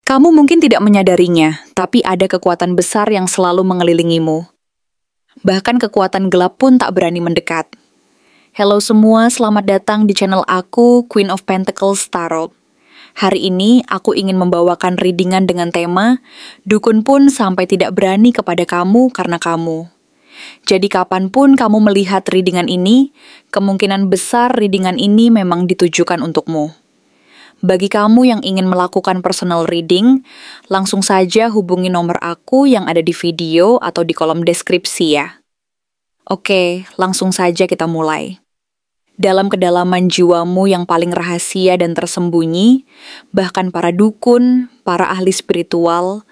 Kamu mungkin tidak menyadarinya, tapi ada kekuatan besar yang selalu mengelilingimu. Bahkan kekuatan gelap pun tak berani mendekat. Halo semua, selamat datang di channel aku, Queen of Pentacles Tarot. Hari ini aku ingin membawakan readingan dengan tema Dukun pun sampai tidak berani kepada kamu karena kamu. Jadi kapanpun kamu melihat readingan ini, kemungkinan besar readingan ini memang ditujukan untukmu. Bagi kamu yang ingin melakukan personal reading, langsung saja hubungi nomor aku yang ada di video atau di kolom deskripsi ya. Oke, langsung saja kita mulai. Dalam kedalaman jiwamu yang paling rahasia dan tersembunyi, bahkan para dukun, para ahli spiritual,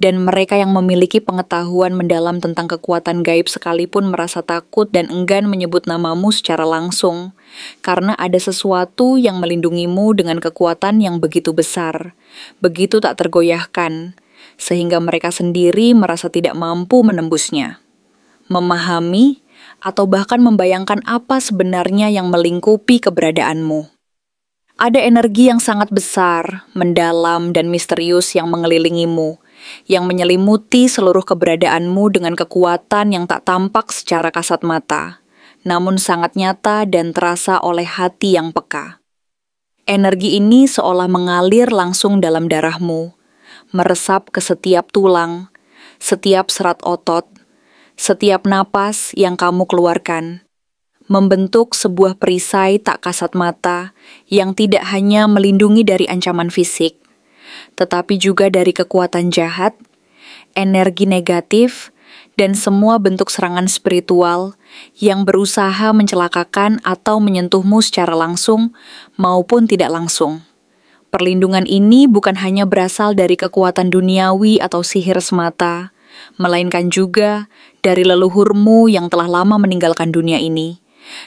dan mereka yang memiliki pengetahuan mendalam tentang kekuatan gaib sekalipun merasa takut dan enggan menyebut namamu secara langsung, karena ada sesuatu yang melindungimu dengan kekuatan yang begitu besar, begitu tak tergoyahkan, sehingga mereka sendiri merasa tidak mampu menembusnya. Memahami, atau bahkan membayangkan apa sebenarnya yang melingkupi keberadaanmu. Ada energi yang sangat besar, mendalam, dan misterius yang mengelilingimu, yang menyelimuti seluruh keberadaanmu dengan kekuatan yang tak tampak secara kasat mata, namun sangat nyata dan terasa oleh hati yang peka. Energi ini seolah mengalir langsung dalam darahmu, meresap ke setiap tulang, setiap serat otot, setiap napas yang kamu keluarkan, membentuk sebuah perisai tak kasat mata yang tidak hanya melindungi dari ancaman fisik, tetapi juga dari kekuatan jahat, energi negatif, dan semua bentuk serangan spiritual yang berusaha mencelakakan atau menyentuhmu secara langsung maupun tidak langsung. Perlindungan ini bukan hanya berasal dari kekuatan duniawi atau sihir semata, melainkan juga dari leluhurmu yang telah lama meninggalkan dunia ini,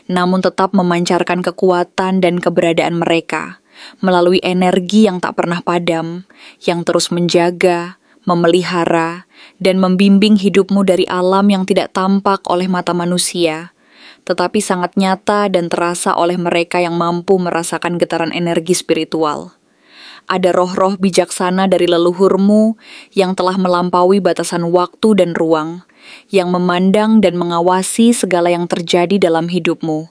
namun tetap memancarkan kekuatan dan keberadaan mereka melalui energi yang tak pernah padam, yang terus menjaga, memelihara, dan membimbing hidupmu dari alam yang tidak tampak oleh mata manusia, tetapi sangat nyata dan terasa oleh mereka yang mampu merasakan getaran energi spiritual. Ada roh-roh bijaksana dari leluhurmu yang telah melampaui batasan waktu dan ruang, yang memandang dan mengawasi segala yang terjadi dalam hidupmu,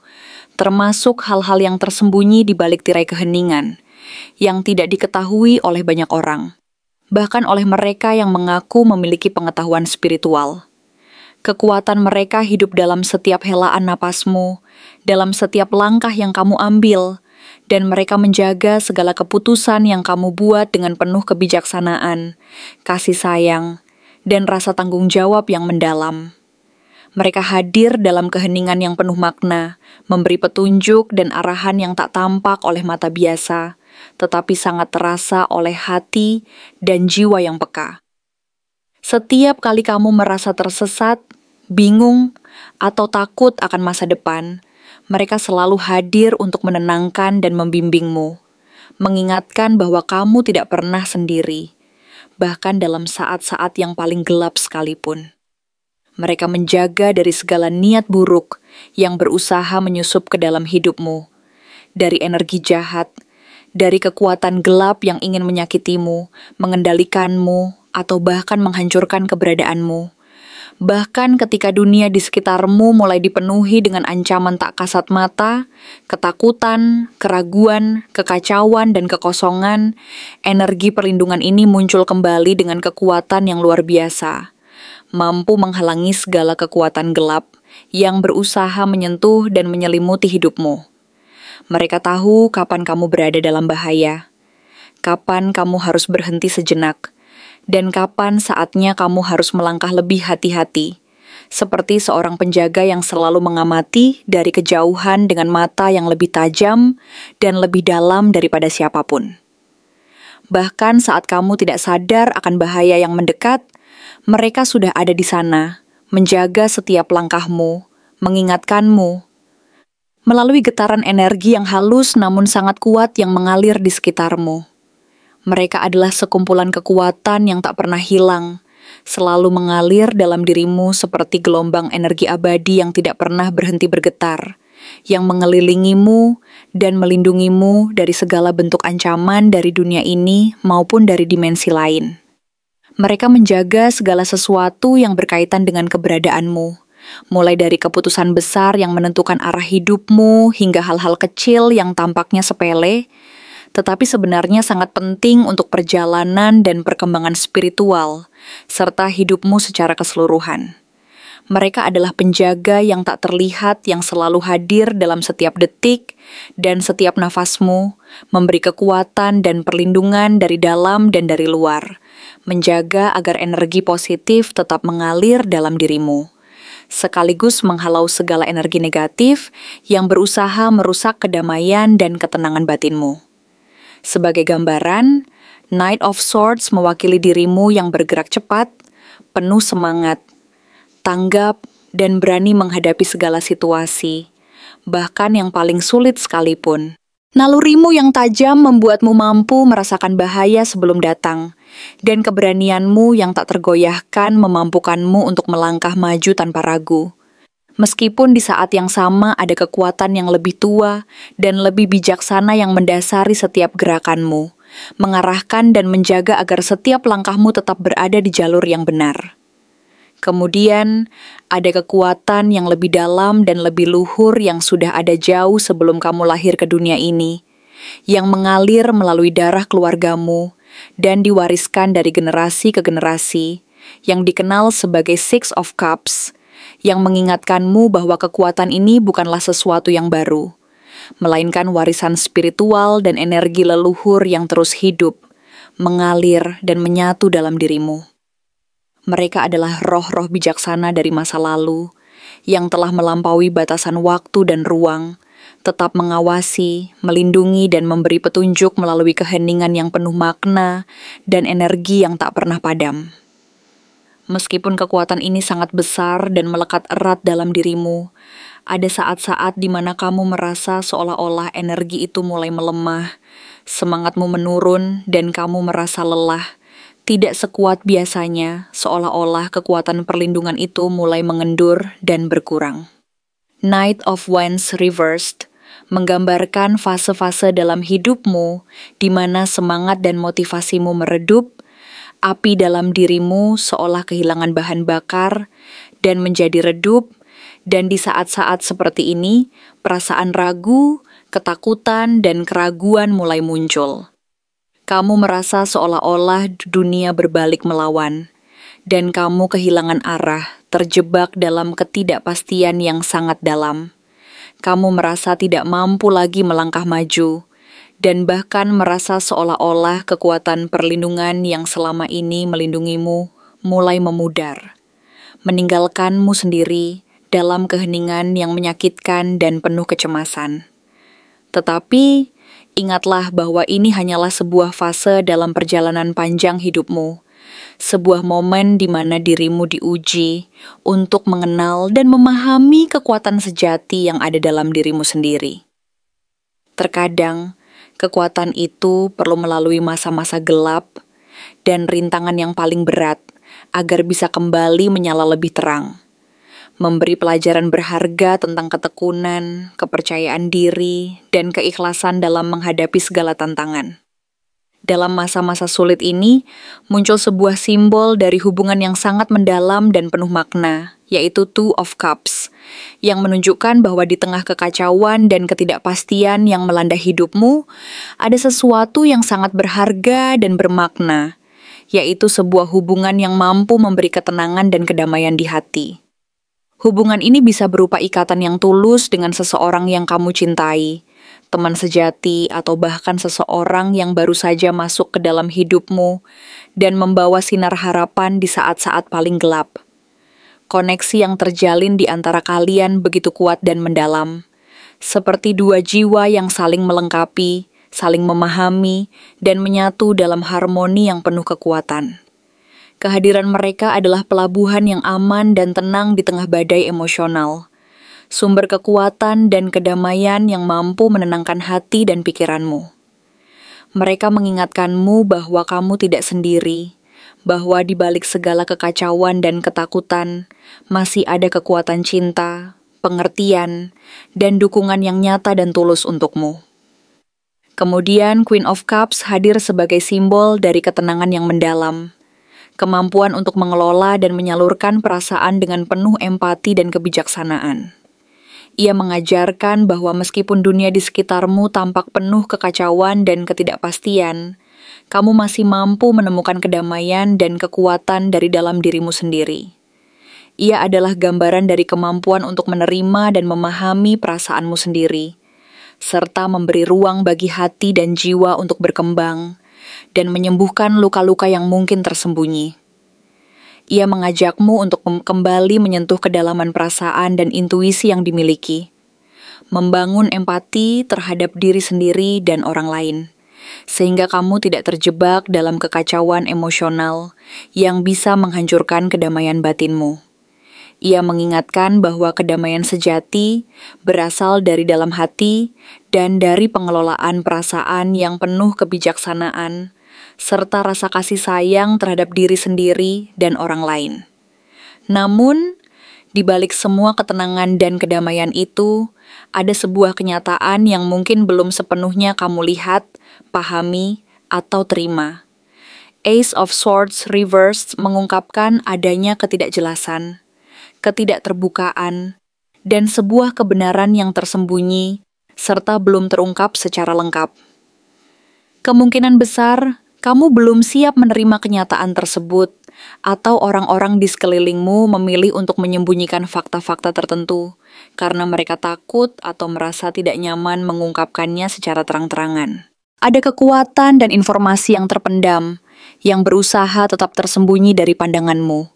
termasuk hal-hal yang tersembunyi di balik tirai keheningan, yang tidak diketahui oleh banyak orang, bahkan oleh mereka yang mengaku memiliki pengetahuan spiritual. Kekuatan mereka hidup dalam setiap helaan napasmu, dalam setiap langkah yang kamu ambil, dan mereka menjaga segala keputusan yang kamu buat dengan penuh kebijaksanaan, kasih sayang, dan rasa tanggung jawab yang mendalam. Mereka hadir dalam keheningan yang penuh makna, memberi petunjuk dan arahan yang tak tampak oleh mata biasa, tetapi sangat terasa oleh hati dan jiwa yang peka. Setiap kali kamu merasa tersesat, bingung, atau takut akan masa depan, mereka selalu hadir untuk menenangkan dan membimbingmu, mengingatkan bahwa kamu tidak pernah sendiri, bahkan dalam saat-saat yang paling gelap sekalipun. Mereka menjaga dari segala niat buruk yang berusaha menyusup ke dalam hidupmu, dari energi jahat, dari kekuatan gelap yang ingin menyakitimu, mengendalikanmu, atau bahkan menghancurkan keberadaanmu. Bahkan ketika dunia di sekitarmu mulai dipenuhi dengan ancaman tak kasat mata, ketakutan, keraguan, kekacauan, dan kekosongan, energi perlindungan ini muncul kembali dengan kekuatan yang luar biasa, mampu menghalangi segala kekuatan gelap yang berusaha menyentuh dan menyelimuti hidupmu. Mereka tahu kapan kamu berada dalam bahaya, kapan kamu harus berhenti sejenak, dan kapan saatnya kamu harus melangkah lebih hati-hati, seperti seorang penjaga yang selalu mengamati dari kejauhan dengan mata yang lebih tajam dan lebih dalam daripada siapapun. Bahkan saat kamu tidak sadar akan bahaya yang mendekat, mereka sudah ada di sana, menjaga setiap langkahmu, mengingatkanmu, melalui getaran energi yang halus namun sangat kuat yang mengalir di sekitarmu. Mereka adalah sekumpulan kekuatan yang tak pernah hilang, selalu mengalir dalam dirimu seperti gelombang energi abadi yang tidak pernah berhenti bergetar, yang mengelilingimu dan melindungimu dari segala bentuk ancaman dari dunia ini maupun dari dimensi lain. Mereka menjaga segala sesuatu yang berkaitan dengan keberadaanmu, mulai dari keputusan besar yang menentukan arah hidupmu hingga hal-hal kecil yang tampaknya sepele, tetapi sebenarnya sangat penting untuk perjalanan dan perkembangan spiritual, serta hidupmu secara keseluruhan. Mereka adalah penjaga yang tak terlihat yang selalu hadir dalam setiap detik dan setiap nafasmu, memberi kekuatan dan perlindungan dari dalam dan dari luar, menjaga agar energi positif tetap mengalir dalam dirimu, sekaligus menghalau segala energi negatif yang berusaha merusak kedamaian dan ketenangan batinmu. Sebagai gambaran, Knight of Swords mewakili dirimu yang bergerak cepat, penuh semangat, tanggap, dan berani menghadapi segala situasi, bahkan yang paling sulit sekalipun. Nalurimu yang tajam membuatmu mampu merasakan bahaya sebelum datang, dan keberanianmu yang tak tergoyahkan memampukanmu untuk melangkah maju tanpa ragu. Meskipun di saat yang sama ada kekuatan yang lebih tua dan lebih bijaksana yang mendasari setiap gerakanmu, mengarahkan dan menjaga agar setiap langkahmu tetap berada di jalur yang benar. Kemudian, ada kekuatan yang lebih dalam dan lebih luhur yang sudah ada jauh sebelum kamu lahir ke dunia ini, yang mengalir melalui darah keluargamu dan diwariskan dari generasi ke generasi, yang dikenal sebagai Six of Cups, yang mengingatkanmu bahwa kekuatan ini bukanlah sesuatu yang baru, melainkan warisan spiritual dan energi leluhur yang terus hidup, mengalir dan menyatu dalam dirimu. Mereka adalah roh-roh bijaksana dari masa lalu yang telah melampaui batasan waktu dan ruang, tetap mengawasi, melindungi, dan memberi petunjuk melalui keheningan yang penuh makna dan energi yang tak pernah padam. Meskipun kekuatan ini sangat besar dan melekat erat dalam dirimu, ada saat-saat di mana kamu merasa seolah-olah energi itu mulai melemah, semangatmu menurun, dan kamu merasa lelah. Tidak sekuat biasanya, seolah-olah kekuatan perlindungan itu mulai mengendur dan berkurang. Knight of Wands Reversed menggambarkan fase-fase dalam hidupmu di mana semangat dan motivasimu meredup, api dalam dirimu seolah kehilangan bahan bakar dan menjadi redup, dan di saat-saat seperti ini, perasaan ragu, ketakutan, dan keraguan mulai muncul. Kamu merasa seolah-olah dunia berbalik melawan, dan kamu kehilangan arah, terjebak dalam ketidakpastian yang sangat dalam. Kamu merasa tidak mampu lagi melangkah maju, dan bahkan merasa seolah-olah kekuatan perlindungan yang selama ini melindungimu mulai memudar, meninggalkanmu sendiri dalam keheningan yang menyakitkan dan penuh kecemasan. Tetapi, ingatlah bahwa ini hanyalah sebuah fase dalam perjalanan panjang hidupmu, sebuah momen di mana dirimu diuji untuk mengenal dan memahami kekuatan sejati yang ada dalam dirimu sendiri. Terkadang, kekuatan itu perlu melalui masa-masa gelap dan rintangan yang paling berat agar bisa kembali menyala lebih terang. Memberi pelajaran berharga tentang ketekunan, kepercayaan diri, dan keikhlasan dalam menghadapi segala tantangan. Dalam masa-masa sulit ini, muncul sebuah simbol dari hubungan yang sangat mendalam dan penuh makna, yaitu Two of Cups, yang menunjukkan bahwa di tengah kekacauan dan ketidakpastian yang melanda hidupmu, ada sesuatu yang sangat berharga dan bermakna, yaitu sebuah hubungan yang mampu memberi ketenangan dan kedamaian di hati. Hubungan ini bisa berupa ikatan yang tulus dengan seseorang yang kamu cintai, teman sejati, atau bahkan seseorang yang baru saja masuk ke dalam hidupmu dan membawa sinar harapan di saat-saat paling gelap. Koneksi yang terjalin di antara kalian begitu kuat dan mendalam, seperti dua jiwa yang saling melengkapi, saling memahami, dan menyatu dalam harmoni yang penuh kekuatan. Kehadiran mereka adalah pelabuhan yang aman dan tenang di tengah badai emosional, sumber kekuatan dan kedamaian yang mampu menenangkan hati dan pikiranmu. Mereka mengingatkanmu bahwa kamu tidak sendiri, bahwa di balik segala kekacauan dan ketakutan, masih ada kekuatan cinta, pengertian, dan dukungan yang nyata dan tulus untukmu. Kemudian Queen of Cups hadir sebagai simbol dari ketenangan yang mendalam, kemampuan untuk mengelola dan menyalurkan perasaan dengan penuh empati dan kebijaksanaan. Ia mengajarkan bahwa meskipun dunia di sekitarmu tampak penuh kekacauan dan ketidakpastian, kamu masih mampu menemukan kedamaian dan kekuatan dari dalam dirimu sendiri. Ia adalah gambaran dari kemampuan untuk menerima dan memahami perasaanmu sendiri, serta memberi ruang bagi hati dan jiwa untuk berkembang dan menyembuhkan luka-luka yang mungkin tersembunyi. Ia mengajakmu untuk kembali menyentuh kedalaman perasaan dan intuisi yang dimiliki, membangun empati terhadap diri sendiri dan orang lain, sehingga kamu tidak terjebak dalam kekacauan emosional yang bisa menghancurkan kedamaian batinmu. Ia mengingatkan bahwa kedamaian sejati berasal dari dalam hati dan dari pengelolaan perasaan yang penuh kebijaksanaan, serta rasa kasih sayang terhadap diri sendiri dan orang lain. Namun, di balik semua ketenangan dan kedamaian itu, ada sebuah kenyataan yang mungkin belum sepenuhnya kamu lihat, pahami, atau terima. Ace of Swords Reversed mengungkapkan adanya ketidakjelasan, ketidakterbukaan, dan sebuah kebenaran yang tersembunyi, serta belum terungkap secara lengkap. Kemungkinan besar, kamu belum siap menerima kenyataan tersebut, atau orang-orang di sekelilingmu memilih untuk menyembunyikan fakta-fakta tertentu, karena mereka takut atau merasa tidak nyaman mengungkapkannya secara terang-terangan. Ada kekuatan dan informasi yang terpendam, yang berusaha tetap tersembunyi dari pandanganmu.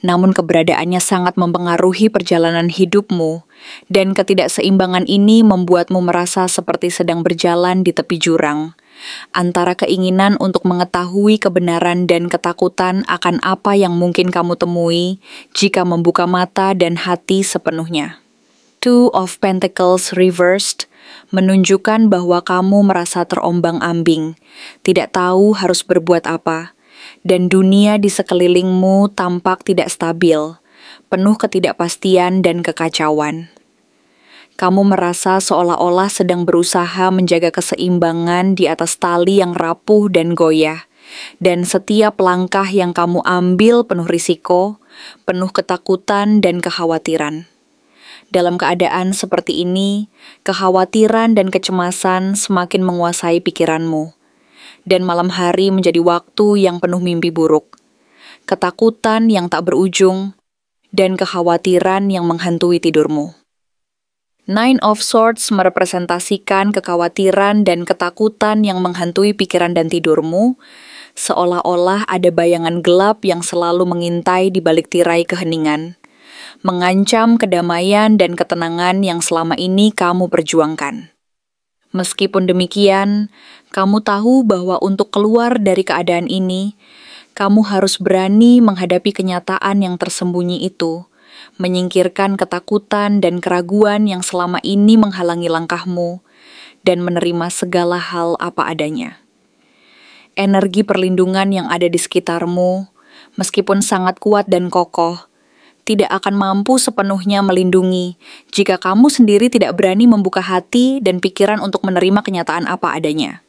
Namun keberadaannya sangat mempengaruhi perjalanan hidupmu, dan ketidakseimbangan ini membuatmu merasa seperti sedang berjalan di tepi jurang, antara keinginan untuk mengetahui kebenaran dan ketakutan akan apa yang mungkin kamu temui jika membuka mata dan hati sepenuhnya. Two of Pentacles Reversed menunjukkan bahwa kamu merasa terombang-ambing, tidak tahu harus berbuat apa, dan dunia di sekelilingmu tampak tidak stabil, penuh ketidakpastian dan kekacauan. Kamu merasa seolah-olah sedang berusaha menjaga keseimbangan di atas tali yang rapuh dan goyah, dan setiap langkah yang kamu ambil penuh risiko, penuh ketakutan dan kekhawatiran. Dalam keadaan seperti ini, kekhawatiran dan kecemasan semakin menguasai pikiranmu, dan malam hari menjadi waktu yang penuh mimpi buruk, ketakutan yang tak berujung, dan kekhawatiran yang menghantui tidurmu. Nine of Swords merepresentasikan kekhawatiran dan ketakutan yang menghantui pikiran dan tidurmu, seolah-olah ada bayangan gelap yang selalu mengintai di balik tirai keheningan, mengancam kedamaian dan ketenangan yang selama ini kamu perjuangkan. Meskipun demikian, kamu tahu bahwa untuk keluar dari keadaan ini, kamu harus berani menghadapi kenyataan yang tersembunyi itu, menyingkirkan ketakutan dan keraguan yang selama ini menghalangi langkahmu, dan menerima segala hal apa adanya. Energi perlindungan yang ada di sekitarmu, meskipun sangat kuat dan kokoh, tidak akan mampu sepenuhnya melindungi jika kamu sendiri tidak berani membuka hati dan pikiran untuk menerima kenyataan apa adanya.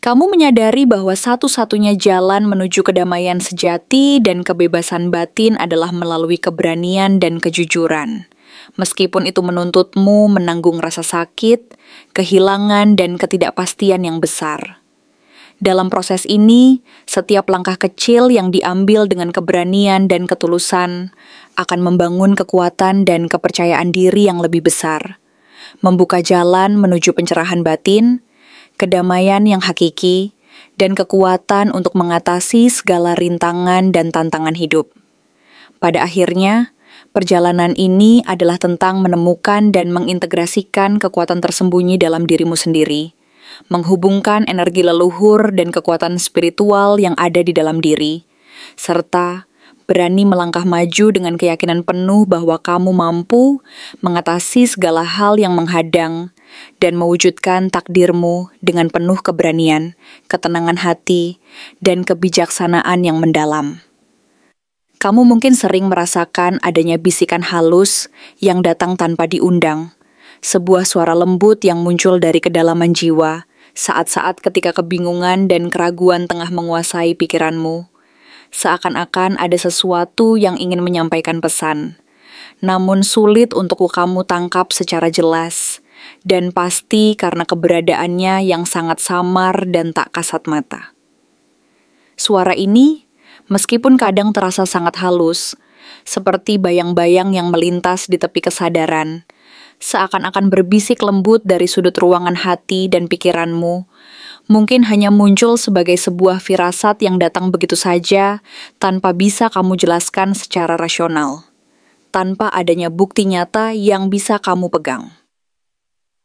Kamu menyadari bahwa satu-satunya jalan menuju kedamaian sejati dan kebebasan batin adalah melalui keberanian dan kejujuran, meskipun itu menuntutmu menanggung rasa sakit, kehilangan, dan ketidakpastian yang besar. Dalam proses ini, setiap langkah kecil yang diambil dengan keberanian dan ketulusan akan membangun kekuatan dan kepercayaan diri yang lebih besar, membuka jalan menuju pencerahan batin, kedamaian yang hakiki, dan kekuatan untuk mengatasi segala rintangan dan tantangan hidup. Pada akhirnya, perjalanan ini adalah tentang menemukan dan mengintegrasikan kekuatan tersembunyi dalam dirimu sendiri, menghubungkan energi leluhur dan kekuatan spiritual yang ada di dalam diri, serta berani melangkah maju dengan keyakinan penuh bahwa kamu mampu mengatasi segala hal yang menghadang dan mewujudkan takdirmu dengan penuh keberanian, ketenangan hati, dan kebijaksanaan yang mendalam. Kamu mungkin sering merasakan adanya bisikan halus yang datang tanpa diundang. Sebuah suara lembut yang muncul dari kedalaman jiwa, saat-saat ketika kebingungan dan keraguan tengah menguasai pikiranmu. Seakan-akan ada sesuatu yang ingin menyampaikan pesan, namun sulit untuk kamu tangkap secara jelas, dan pasti karena keberadaannya yang sangat samar dan tak kasat mata. Suara ini, meskipun kadang terasa sangat halus, seperti bayang-bayang yang melintas di tepi kesadaran, seakan-akan berbisik lembut dari sudut ruangan hati dan pikiranmu, mungkin hanya muncul sebagai sebuah firasat yang datang begitu saja tanpa bisa kamu jelaskan secara rasional, tanpa adanya bukti nyata yang bisa kamu pegang.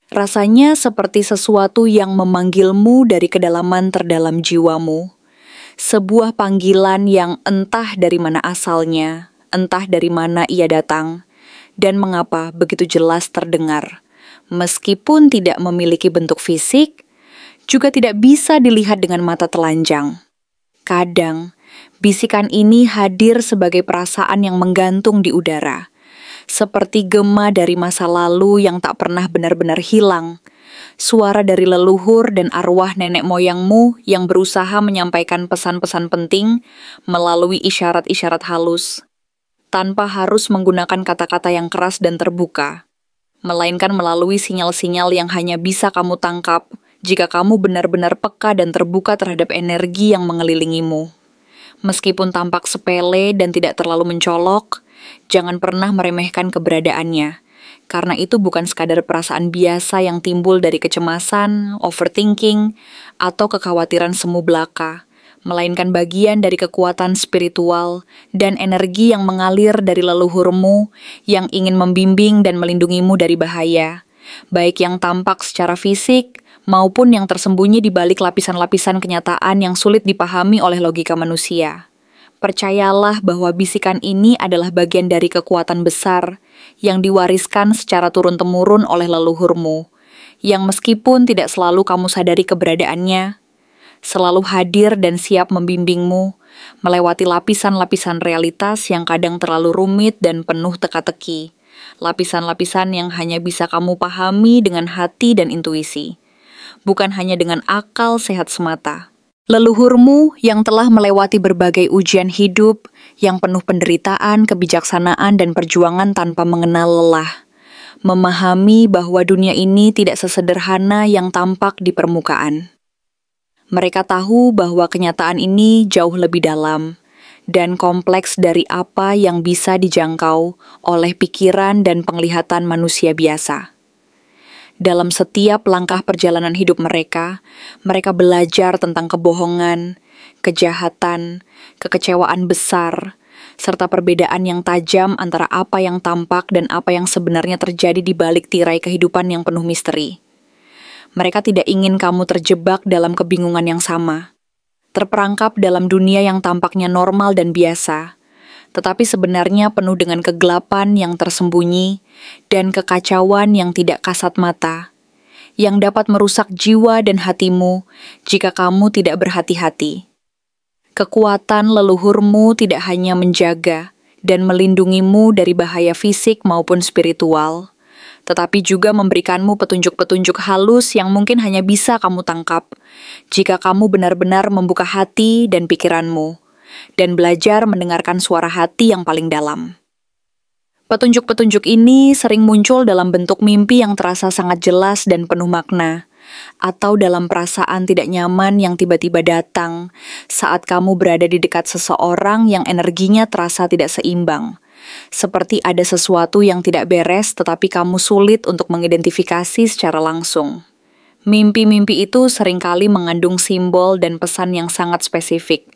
Rasanya seperti sesuatu yang memanggilmu dari kedalaman terdalam jiwamu, sebuah panggilan yang entah dari mana asalnya, entah dari mana ia datang, dan mengapa begitu jelas terdengar, meskipun tidak memiliki bentuk fisik, juga tidak bisa dilihat dengan mata telanjang. Kadang, bisikan ini hadir sebagai perasaan yang menggantung di udara, seperti gema dari masa lalu yang tak pernah benar-benar hilang, suara dari leluhur dan arwah nenek moyangmu yang berusaha menyampaikan pesan-pesan penting melalui isyarat-isyarat halus, tanpa harus menggunakan kata-kata yang keras dan terbuka, melainkan melalui sinyal-sinyal yang hanya bisa kamu tangkap jika kamu benar-benar peka dan terbuka terhadap energi yang mengelilingimu. Meskipun tampak sepele dan tidak terlalu mencolok, jangan pernah meremehkan keberadaannya, karena itu bukan sekadar perasaan biasa yang timbul dari kecemasan, overthinking, atau kekhawatiran semu belaka, melainkan bagian dari kekuatan spiritual dan energi yang mengalir dari leluhurmu yang ingin membimbing dan melindungimu dari bahaya, baik yang tampak secara fisik maupun yang tersembunyi di balik lapisan-lapisan kenyataan yang sulit dipahami oleh logika manusia. Percayalah bahwa bisikan ini adalah bagian dari kekuatan besar yang diwariskan secara turun-temurun oleh leluhurmu, yang meskipun tidak selalu kamu sadari keberadaannya, selalu hadir dan siap membimbingmu melewati lapisan-lapisan realitas yang kadang terlalu rumit dan penuh teka-teki, lapisan-lapisan yang hanya bisa kamu pahami dengan hati dan intuisi, bukan hanya dengan akal sehat semata. Leluhurmu yang telah melewati berbagai ujian hidup yang penuh penderitaan, kebijaksanaan, dan perjuangan tanpa mengenal lelah, memahami bahwa dunia ini tidak sesederhana yang tampak di permukaan. Mereka tahu bahwa kenyataan ini jauh lebih dalam dan kompleks dari apa yang bisa dijangkau oleh pikiran dan penglihatan manusia biasa. Dalam setiap langkah perjalanan hidup mereka belajar tentang kebohongan, kejahatan, kekecewaan besar, serta perbedaan yang tajam antara apa yang tampak dan apa yang sebenarnya terjadi di balik tirai kehidupan yang penuh misteri. Mereka tidak ingin kamu terjebak dalam kebingungan yang sama, terperangkap dalam dunia yang tampaknya normal dan biasa, tetapi sebenarnya penuh dengan kegelapan yang tersembunyi dan kekacauan yang tidak kasat mata, yang dapat merusak jiwa dan hatimu jika kamu tidak berhati-hati. Kekuatan leluhurmu tidak hanya menjaga dan melindungimu dari bahaya fisik maupun spiritual, tetapi juga memberikanmu petunjuk-petunjuk halus yang mungkin hanya bisa kamu tangkap jika kamu benar-benar membuka hati dan pikiranmu dan belajar mendengarkan suara hati yang paling dalam. Petunjuk-petunjuk ini sering muncul dalam bentuk mimpi yang terasa sangat jelas dan penuh makna, atau dalam perasaan tidak nyaman yang tiba-tiba datang saat kamu berada di dekat seseorang yang energinya terasa tidak seimbang, seperti ada sesuatu yang tidak beres tetapi kamu sulit untuk mengidentifikasi secara langsung. Mimpi-mimpi itu seringkali mengandung simbol dan pesan yang sangat spesifik,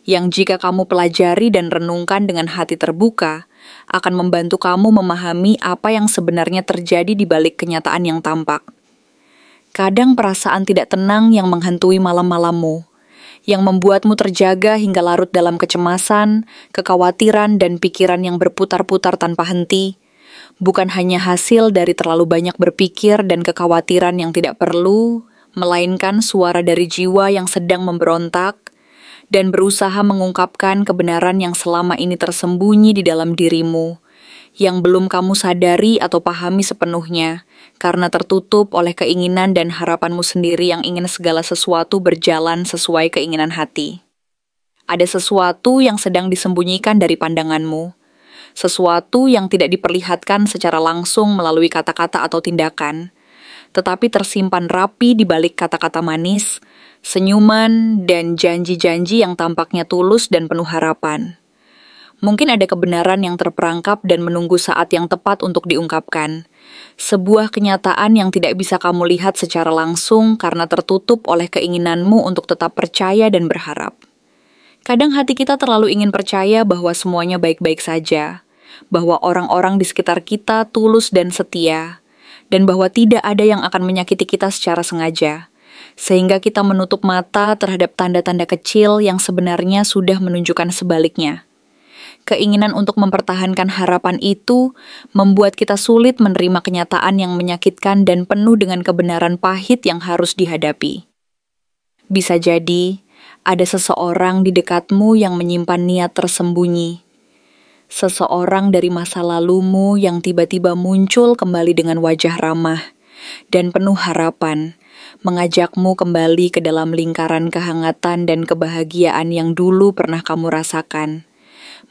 yang jika kamu pelajari dan renungkan dengan hati terbuka, akan membantu kamu memahami apa yang sebenarnya terjadi di balik kenyataan yang tampak. Kadang perasaan tidak tenang yang menghantui malam-malammu, yang membuatmu terjaga hingga larut dalam kecemasan, kekhawatiran, dan pikiran yang berputar-putar tanpa henti, bukan hanya hasil dari terlalu banyak berpikir dan kekhawatiran yang tidak perlu, melainkan suara dari jiwa yang sedang memberontak, dan berusaha mengungkapkan kebenaran yang selama ini tersembunyi di dalam dirimu, yang belum kamu sadari atau pahami sepenuhnya, karena tertutup oleh keinginan dan harapanmu sendiri yang ingin segala sesuatu berjalan sesuai keinginan hati. Ada sesuatu yang sedang disembunyikan dari pandanganmu, sesuatu yang tidak diperlihatkan secara langsung melalui kata-kata atau tindakan, tetapi tersimpan rapi di balik kata-kata manis, senyuman, dan janji-janji yang tampaknya tulus dan penuh harapan. Mungkin ada kebenaran yang terperangkap dan menunggu saat yang tepat untuk diungkapkan. Sebuah kenyataan yang tidak bisa kamu lihat secara langsung karena tertutup oleh keinginanmu untuk tetap percaya dan berharap. Kadang hati kita terlalu ingin percaya bahwa semuanya baik-baik saja, bahwa orang-orang di sekitar kita tulus dan setia, dan bahwa tidak ada yang akan menyakiti kita secara sengaja, sehingga kita menutup mata terhadap tanda-tanda kecil yang sebenarnya sudah menunjukkan sebaliknya. Keinginan untuk mempertahankan harapan itu membuat kita sulit menerima kenyataan yang menyakitkan dan penuh dengan kebenaran pahit yang harus dihadapi. Bisa jadi, ada seseorang di dekatmu yang menyimpan niat tersembunyi. Seseorang dari masa lalumu yang tiba-tiba muncul kembali dengan wajah ramah dan penuh harapan, mengajakmu kembali ke dalam lingkaran kehangatan dan kebahagiaan yang dulu pernah kamu rasakan.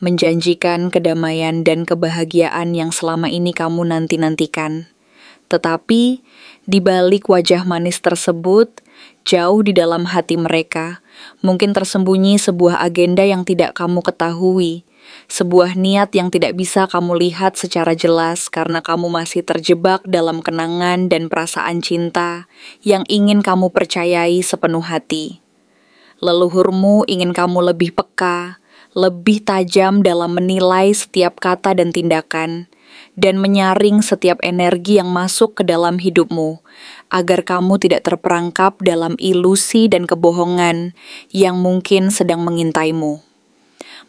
Menjanjikan kedamaian dan kebahagiaan yang selama ini kamu nanti-nantikan. Tetapi, di balik wajah manis tersebut, jauh di dalam hati mereka, mungkin tersembunyi sebuah agenda yang tidak kamu ketahui, sebuah niat yang tidak bisa kamu lihat secara jelas karena kamu masih terjebak dalam kenangan dan perasaan cinta yang ingin kamu percayai sepenuh hati. Leluhurmu ingin kamu lebih peka, lebih tajam dalam menilai setiap kata dan tindakan, dan menyaring setiap energi yang masuk ke dalam hidupmu, agar kamu tidak terperangkap dalam ilusi dan kebohongan yang mungkin sedang mengintaimu.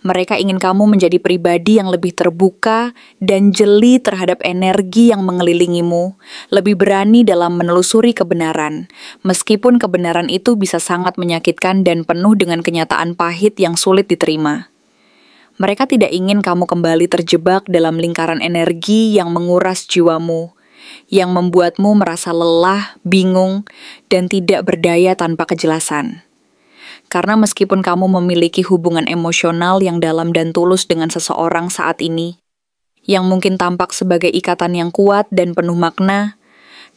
Mereka ingin kamu menjadi pribadi yang lebih terbuka dan jeli terhadap energi yang mengelilingimu, lebih berani dalam menelusuri kebenaran, meskipun kebenaran itu bisa sangat menyakitkan dan penuh dengan kenyataan pahit yang sulit diterima. Mereka tidak ingin kamu kembali terjebak dalam lingkaran energi yang menguras jiwamu, yang membuatmu merasa lelah, bingung, dan tidak berdaya tanpa kejelasan. Karena meskipun kamu memiliki hubungan emosional yang dalam dan tulus dengan seseorang saat ini, yang mungkin tampak sebagai ikatan yang kuat dan penuh makna,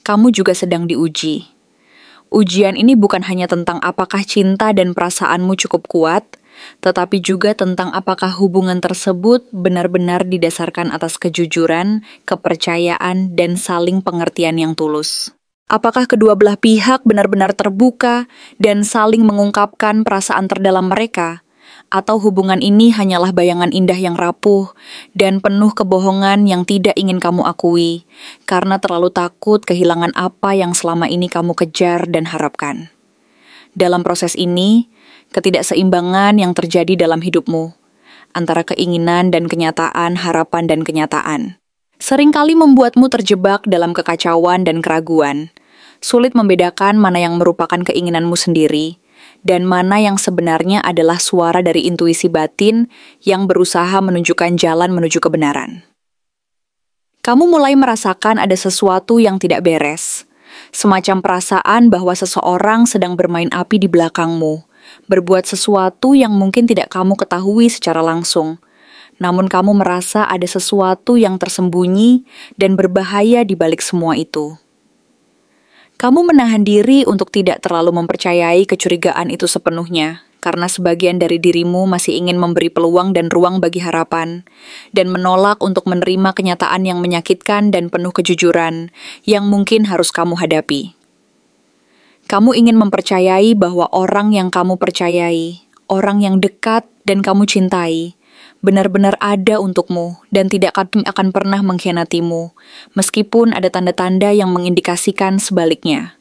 kamu juga sedang diuji. Ujian ini bukan hanya tentang apakah cinta dan perasaanmu cukup kuat, tetapi juga tentang apakah hubungan tersebut benar-benar didasarkan atas kejujuran, kepercayaan, dan saling pengertian yang tulus. Apakah kedua belah pihak benar-benar terbuka dan saling mengungkapkan perasaan terdalam mereka, atau hubungan ini hanyalah bayangan indah yang rapuh dan penuh kebohongan yang tidak ingin kamu akui, karena terlalu takut kehilangan apa yang selama ini kamu kejar dan harapkan. Dalam proses ini, ketidakseimbangan yang terjadi dalam hidupmu, antara keinginan dan kenyataan, harapan dan kenyataan, seringkali membuatmu terjebak dalam kekacauan dan keraguan, sulit membedakan mana yang merupakan keinginanmu sendiri, dan mana yang sebenarnya adalah suara dari intuisi batin yang berusaha menunjukkan jalan menuju kebenaran. Kamu mulai merasakan ada sesuatu yang tidak beres, semacam perasaan bahwa seseorang sedang bermain api di belakangmu, berbuat sesuatu yang mungkin tidak kamu ketahui secara langsung, namun kamu merasa ada sesuatu yang tersembunyi dan berbahaya di balik semua itu. Kamu menahan diri untuk tidak terlalu mempercayai kecurigaan itu sepenuhnya, karena sebagian dari dirimu masih ingin memberi peluang dan ruang bagi harapan, dan menolak untuk menerima kenyataan yang menyakitkan dan penuh kejujuran yang mungkin harus kamu hadapi. Kamu ingin mempercayai bahwa orang yang kamu percayai, orang yang dekat dan kamu cintai, benar-benar ada untukmu dan tidak akan pernah mengkhianatimu, meskipun ada tanda-tanda yang mengindikasikan sebaliknya.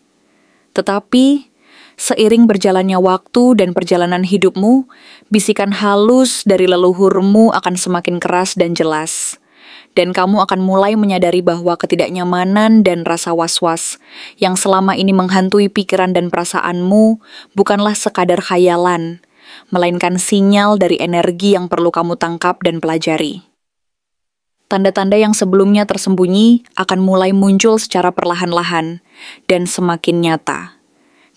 Tetapi, seiring berjalannya waktu dan perjalanan hidupmu, bisikan halus dari leluhurmu akan semakin keras dan jelas. Dan kamu akan mulai menyadari bahwa ketidaknyamanan dan rasa was-was yang selama ini menghantui pikiran dan perasaanmu bukanlah sekadar khayalan, melainkan sinyal dari energi yang perlu kamu tangkap dan pelajari. Tanda-tanda yang sebelumnya tersembunyi akan mulai muncul secara perlahan-lahan dan semakin nyata.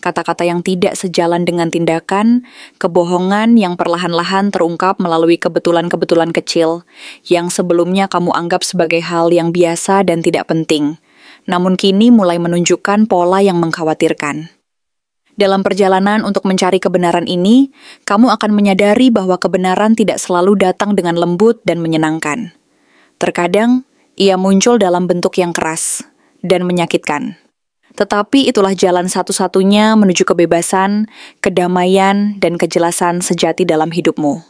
Kata-kata yang tidak sejalan dengan tindakan, kebohongan yang perlahan-lahan terungkap melalui kebetulan-kebetulan kecil yang sebelumnya kamu anggap sebagai hal yang biasa dan tidak penting, namun kini mulai menunjukkan pola yang mengkhawatirkan. Dalam perjalanan untuk mencari kebenaran ini, kamu akan menyadari bahwa kebenaran tidak selalu datang dengan lembut dan menyenangkan. Terkadang, ia muncul dalam bentuk yang keras dan menyakitkan. Tetapi itulah jalan satu-satunya menuju kebebasan, kedamaian, dan kejelasan sejati dalam hidupmu.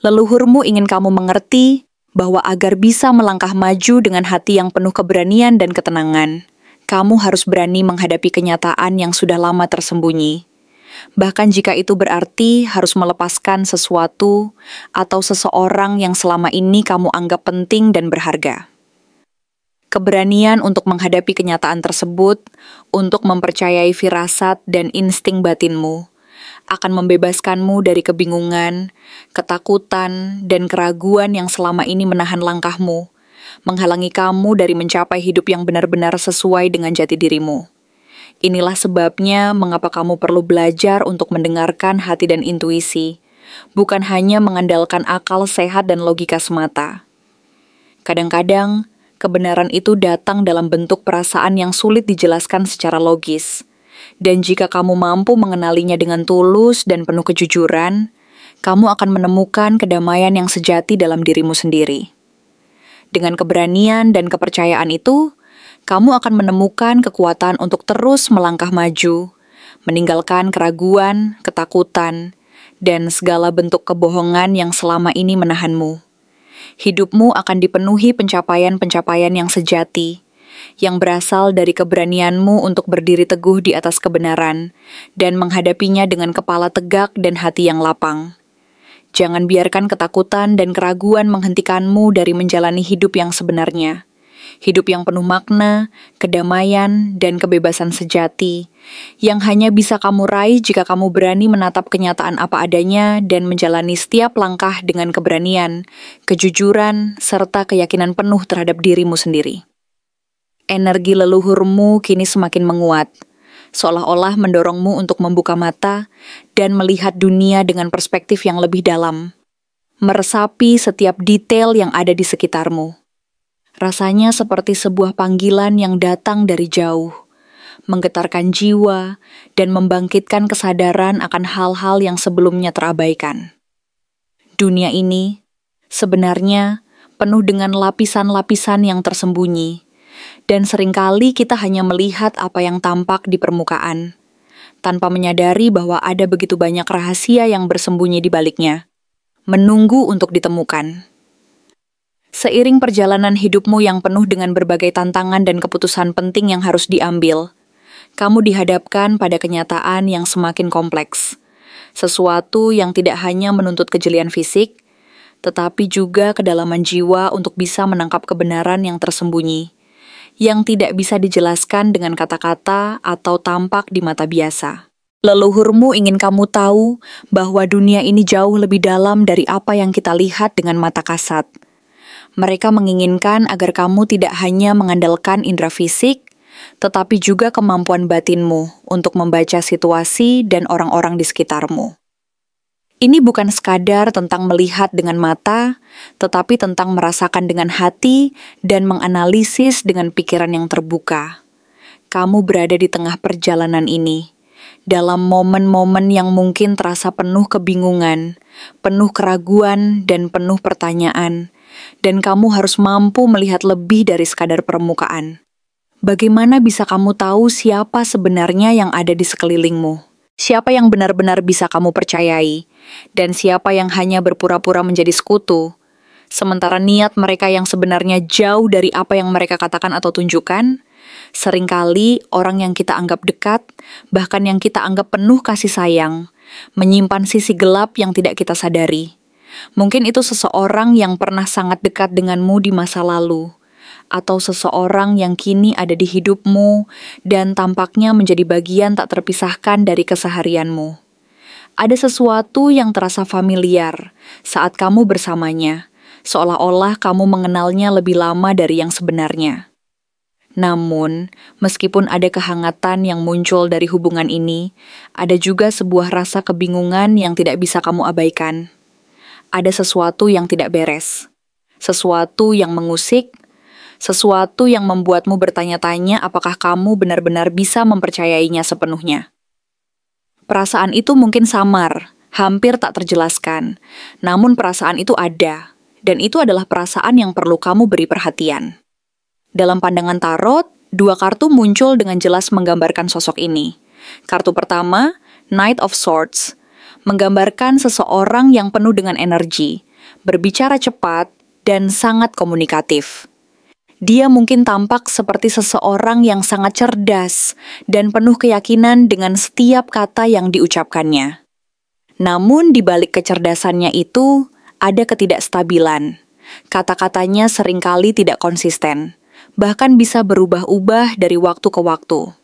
Leluhurmu ingin kamu mengerti bahwa agar bisa melangkah maju dengan hati yang penuh keberanian dan ketenangan, kamu harus berani menghadapi kenyataan yang sudah lama tersembunyi. Bahkan jika itu berarti harus melepaskan sesuatu atau seseorang yang selama ini kamu anggap penting dan berharga. Keberanian untuk menghadapi kenyataan tersebut, untuk mempercayai firasat dan insting batinmu, akan membebaskanmu dari kebingungan, ketakutan, dan keraguan yang selama ini menahan langkahmu, menghalangi kamu dari mencapai hidup yang benar-benar sesuai dengan jati dirimu. Inilah sebabnya mengapa kamu perlu belajar untuk mendengarkan hati dan intuisi, bukan hanya mengandalkan akal sehat dan logika semata. Kadang-kadang, kebenaran itu datang dalam bentuk perasaan yang sulit dijelaskan secara logis. Dan jika kamu mampu mengenalinya dengan tulus dan penuh kejujuran, kamu akan menemukan kedamaian yang sejati dalam dirimu sendiri. Dengan keberanian dan kepercayaan itu, kamu akan menemukan kekuatan untuk terus melangkah maju, meninggalkan keraguan, ketakutan, dan segala bentuk kebohongan yang selama ini menahanmu. Hidupmu akan dipenuhi pencapaian-pencapaian yang sejati, yang berasal dari keberanianmu untuk berdiri teguh di atas kebenaran dan menghadapinya dengan kepala tegak dan hati yang lapang. Jangan biarkan ketakutan dan keraguan menghentikanmu dari menjalani hidup yang sebenarnya. Hidup yang penuh makna, kedamaian, dan kebebasan sejati, yang hanya bisa kamu raih jika kamu berani menatap kenyataan apa adanya dan menjalani setiap langkah dengan keberanian, kejujuran, serta keyakinan penuh terhadap dirimu sendiri. Energi leluhurmu kini semakin menguat, seolah-olah mendorongmu untuk membuka mata dan melihat dunia dengan perspektif yang lebih dalam, meresapi setiap detail yang ada di sekitarmu. Rasanya seperti sebuah panggilan yang datang dari jauh, menggetarkan jiwa dan membangkitkan kesadaran akan hal-hal yang sebelumnya terabaikan. Dunia ini sebenarnya penuh dengan lapisan-lapisan yang tersembunyi, dan seringkali kita hanya melihat apa yang tampak di permukaan, tanpa menyadari bahwa ada begitu banyak rahasia yang bersembunyi di baliknya, menunggu untuk ditemukan. Seiring perjalanan hidupmu yang penuh dengan berbagai tantangan dan keputusan penting yang harus diambil, kamu dihadapkan pada kenyataan yang semakin kompleks. Sesuatu yang tidak hanya menuntut kejelian fisik, tetapi juga kedalaman jiwa untuk bisa menangkap kebenaran yang tersembunyi, yang tidak bisa dijelaskan dengan kata-kata atau tampak di mata biasa. Leluhurmu ingin kamu tahu bahwa dunia ini jauh lebih dalam dari apa yang kita lihat dengan mata kasat. Mereka menginginkan agar kamu tidak hanya mengandalkan indera fisik, tetapi juga kemampuan batinmu untuk membaca situasi dan orang-orang di sekitarmu. Ini bukan sekadar tentang melihat dengan mata, tetapi tentang merasakan dengan hati dan menganalisis dengan pikiran yang terbuka. Kamu berada di tengah perjalanan ini, dalam momen-momen yang mungkin terasa penuh kebingungan, penuh keraguan, dan penuh pertanyaan, dan kamu harus mampu melihat lebih dari sekadar permukaan. Bagaimana bisa kamu tahu siapa sebenarnya yang ada di sekelilingmu? Siapa yang benar-benar bisa kamu percayai? Dan siapa yang hanya berpura-pura menjadi sekutu? Sementara niat mereka yang sebenarnya jauh dari apa yang mereka katakan atau tunjukkan, seringkali orang yang kita anggap dekat, bahkan yang kita anggap penuh kasih sayang, menyimpan sisi gelap yang tidak kita sadari. Mungkin itu seseorang yang pernah sangat dekat denganmu di masa lalu, atau seseorang yang kini ada di hidupmu dan tampaknya menjadi bagian tak terpisahkan dari keseharianmu. Ada sesuatu yang terasa familiar saat kamu bersamanya, seolah-olah kamu mengenalnya lebih lama dari yang sebenarnya. Namun, meskipun ada kehangatan yang muncul dari hubungan ini, ada juga sebuah rasa kebingungan yang tidak bisa kamu abaikan. Ada sesuatu yang tidak beres, sesuatu yang mengusik, sesuatu yang membuatmu bertanya-tanya apakah kamu benar-benar bisa mempercayainya sepenuhnya. Perasaan itu mungkin samar, hampir tak terjelaskan, namun perasaan itu ada, dan itu adalah perasaan yang perlu kamu beri perhatian. Dalam pandangan tarot, 2 kartu muncul dengan jelas menggambarkan sosok ini. Kartu pertama, Knight of Swords, menggambarkan seseorang yang penuh dengan energi, berbicara cepat, dan sangat komunikatif. Dia mungkin tampak seperti seseorang yang sangat cerdas dan penuh keyakinan dengan setiap kata yang diucapkannya. Namun di balik kecerdasannya itu, ada ketidakstabilan. Kata-katanya seringkali tidak konsisten, bahkan bisa berubah-ubah dari waktu ke waktu.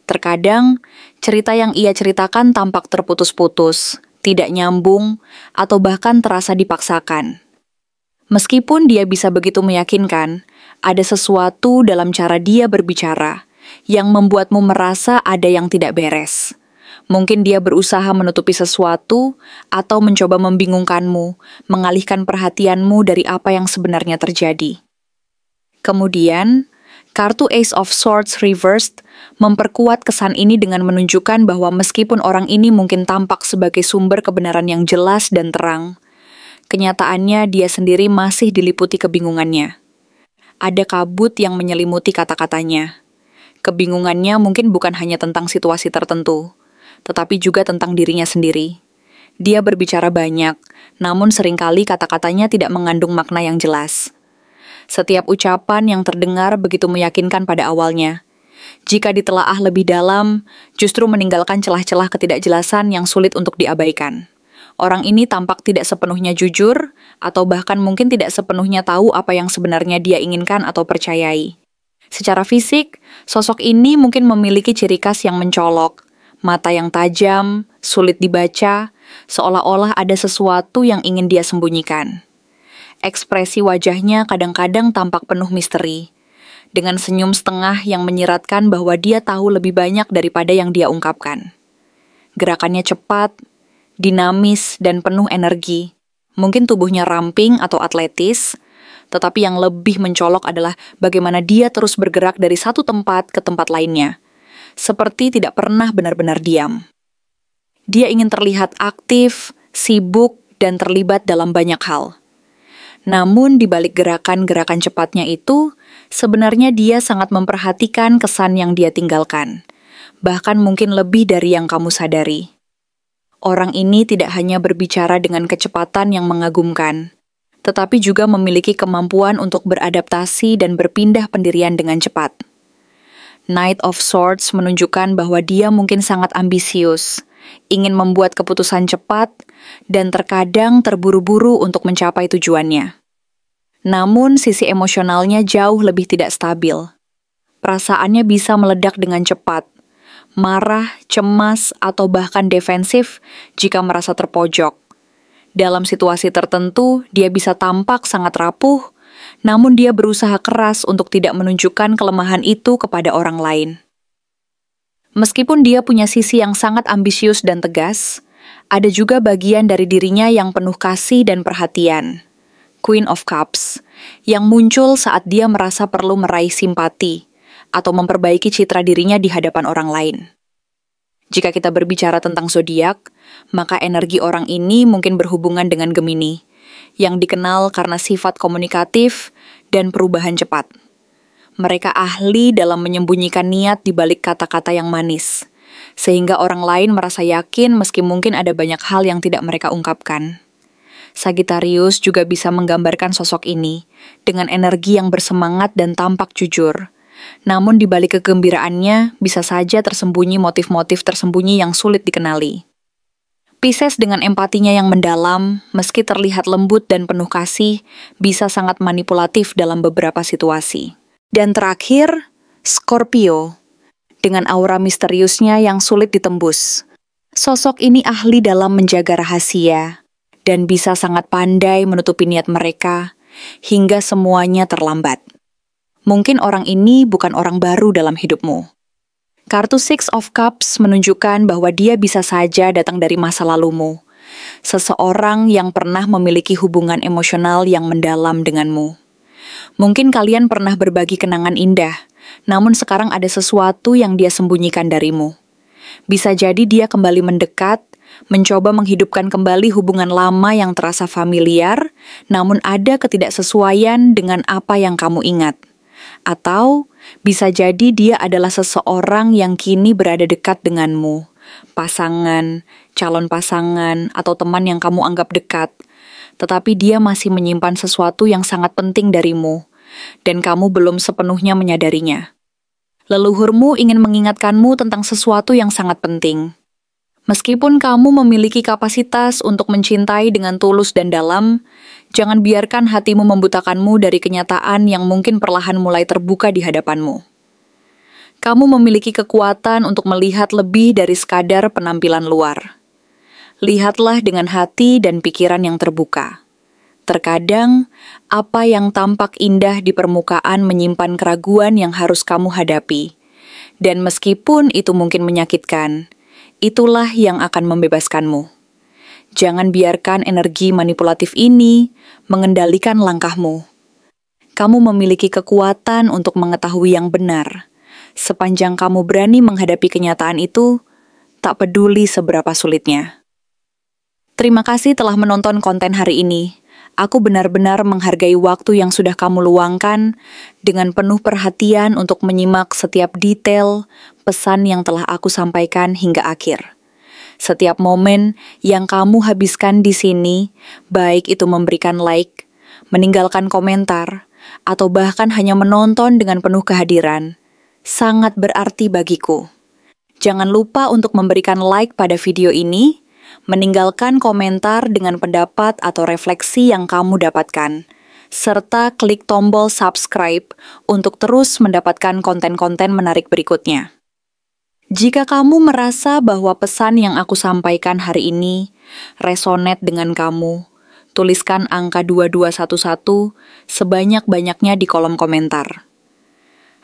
Terkadang, cerita yang ia ceritakan tampak terputus-putus, tidak nyambung, atau bahkan terasa dipaksakan. Meskipun dia bisa begitu meyakinkan, ada sesuatu dalam cara dia berbicara yang membuatmu merasa ada yang tidak beres. Mungkin dia berusaha menutupi sesuatu atau mencoba membingungkanmu, mengalihkan perhatianmu dari apa yang sebenarnya terjadi. Kemudian, kartu Ace of Swords Reversed memperkuat kesan ini dengan menunjukkan bahwa meskipun orang ini mungkin tampak sebagai sumber kebenaran yang jelas dan terang, kenyataannya dia sendiri masih diliputi kebingungannya. Ada kabut yang menyelimuti kata-katanya. Kebingungannya mungkin bukan hanya tentang situasi tertentu, tetapi juga tentang dirinya sendiri. Dia berbicara banyak, namun seringkali kata-katanya tidak mengandung makna yang jelas. Setiap ucapan yang terdengar begitu meyakinkan pada awalnya. Jika ditelaah lebih dalam, justru meninggalkan celah-celah ketidakjelasan yang sulit untuk diabaikan. Orang ini tampak tidak sepenuhnya jujur, atau bahkan mungkin tidak sepenuhnya tahu apa yang sebenarnya dia inginkan atau percayai. Secara fisik, sosok ini mungkin memiliki ciri khas yang mencolok, mata yang tajam, sulit dibaca, seolah-olah ada sesuatu yang ingin dia sembunyikan. Ekspresi wajahnya kadang-kadang tampak penuh misteri, dengan senyum setengah yang menyiratkan bahwa dia tahu lebih banyak daripada yang dia ungkapkan. Gerakannya cepat, dinamis, dan penuh energi. Mungkin tubuhnya ramping atau atletis, tetapi yang lebih mencolok adalah bagaimana dia terus bergerak dari satu tempat ke tempat lainnya, seperti tidak pernah benar-benar diam. Dia ingin terlihat aktif, sibuk, dan terlibat dalam banyak hal. Namun di balik gerakan-gerakan cepatnya itu, sebenarnya dia sangat memperhatikan kesan yang dia tinggalkan, bahkan mungkin lebih dari yang kamu sadari. Orang ini tidak hanya berbicara dengan kecepatan yang mengagumkan, tetapi juga memiliki kemampuan untuk beradaptasi dan berpindah pendirian dengan cepat. Knight of Swords menunjukkan bahwa dia mungkin sangat ambisius, ingin membuat keputusan cepat, dan terkadang terburu-buru untuk mencapai tujuannya. Namun sisi emosionalnya jauh lebih tidak stabil. Perasaannya bisa meledak dengan cepat, marah, cemas, atau bahkan defensif jika merasa terpojok. Dalam situasi tertentu, dia bisa tampak sangat rapuh, namun dia berusaha keras untuk tidak menunjukkan kelemahan itu kepada orang lain. Meskipun dia punya sisi yang sangat ambisius dan tegas, ada juga bagian dari dirinya yang penuh kasih dan perhatian. Queen of Cups, yang muncul saat dia merasa perlu meraih simpati atau memperbaiki citra dirinya di hadapan orang lain. Jika kita berbicara tentang zodiak, maka energi orang ini mungkin berhubungan dengan Gemini, yang dikenal karena sifat komunikatif dan perubahan cepat. Mereka ahli dalam menyembunyikan niat di balik kata-kata yang manis, sehingga orang lain merasa yakin meski mungkin ada banyak hal yang tidak mereka ungkapkan. Sagittarius juga bisa menggambarkan sosok ini dengan energi yang bersemangat dan tampak jujur. Namun di balik kegembiraannya bisa saja tersembunyi motif-motif tersembunyi yang sulit dikenali. Pisces dengan empatinya yang mendalam, meski terlihat lembut dan penuh kasih, bisa sangat manipulatif dalam beberapa situasi. Dan terakhir, Scorpio, dengan aura misteriusnya yang sulit ditembus. Sosok ini ahli dalam menjaga rahasia dan bisa sangat pandai menutupi niat mereka hingga semuanya terlambat. Mungkin orang ini bukan orang baru dalam hidupmu. Kartu Six of Cups menunjukkan bahwa dia bisa saja datang dari masa lalumu. Seseorang yang pernah memiliki hubungan emosional yang mendalam denganmu. Mungkin kalian pernah berbagi kenangan indah, namun sekarang ada sesuatu yang dia sembunyikan darimu. Bisa jadi dia kembali mendekat, mencoba menghidupkan kembali hubungan lama yang terasa familiar, namun ada ketidaksesuaian dengan apa yang kamu ingat. Atau bisa jadi dia adalah seseorang yang kini berada dekat denganmu, pasangan, calon pasangan, atau teman yang kamu anggap dekat, tetapi dia masih menyimpan sesuatu yang sangat penting darimu, dan kamu belum sepenuhnya menyadarinya. Leluhurmu ingin mengingatkanmu tentang sesuatu yang sangat penting. Meskipun kamu memiliki kapasitas untuk mencintai dengan tulus dan dalam, jangan biarkan hatimu membutakanmu dari kenyataan yang mungkin perlahan mulai terbuka di hadapanmu. Kamu memiliki kekuatan untuk melihat lebih dari sekadar penampilan luar. Lihatlah dengan hati dan pikiran yang terbuka. Terkadang, apa yang tampak indah di permukaan menyimpan keraguan yang harus kamu hadapi. Dan meskipun itu mungkin menyakitkan, itulah yang akan membebaskanmu. Jangan biarkan energi manipulatif ini mengendalikan langkahmu. Kamu memiliki kekuatan untuk mengetahui yang benar. Sepanjang kamu berani menghadapi kenyataan itu, tak peduli seberapa sulitnya. Terima kasih telah menonton konten hari ini. Aku benar-benar menghargai waktu yang sudah kamu luangkan dengan penuh perhatian untuk menyimak setiap detail pesan yang telah aku sampaikan hingga akhir. Setiap momen yang kamu habiskan di sini, baik itu memberikan like, meninggalkan komentar, atau bahkan hanya menonton dengan penuh kehadiran, sangat berarti bagiku. Jangan lupa untuk memberikan like pada video ini, meninggalkan komentar dengan pendapat atau refleksi yang kamu dapatkan, serta klik tombol subscribe untuk terus mendapatkan konten-konten menarik berikutnya. Jika kamu merasa bahwa pesan yang aku sampaikan hari ini resonate dengan kamu, tuliskan angka 2211 sebanyak-banyaknya di kolom komentar.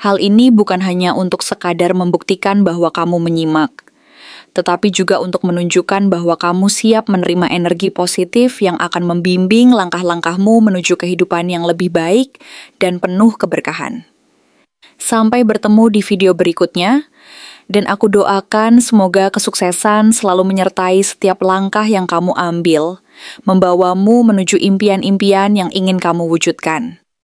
Hal ini bukan hanya untuk sekadar membuktikan bahwa kamu menyimak, tetapi juga untuk menunjukkan bahwa kamu siap menerima energi positif yang akan membimbing langkah-langkahmu menuju kehidupan yang lebih baik dan penuh keberkahan. Sampai bertemu di video berikutnya, dan aku doakan semoga kesuksesan selalu menyertai setiap langkah yang kamu ambil, membawamu menuju impian-impian yang ingin kamu wujudkan.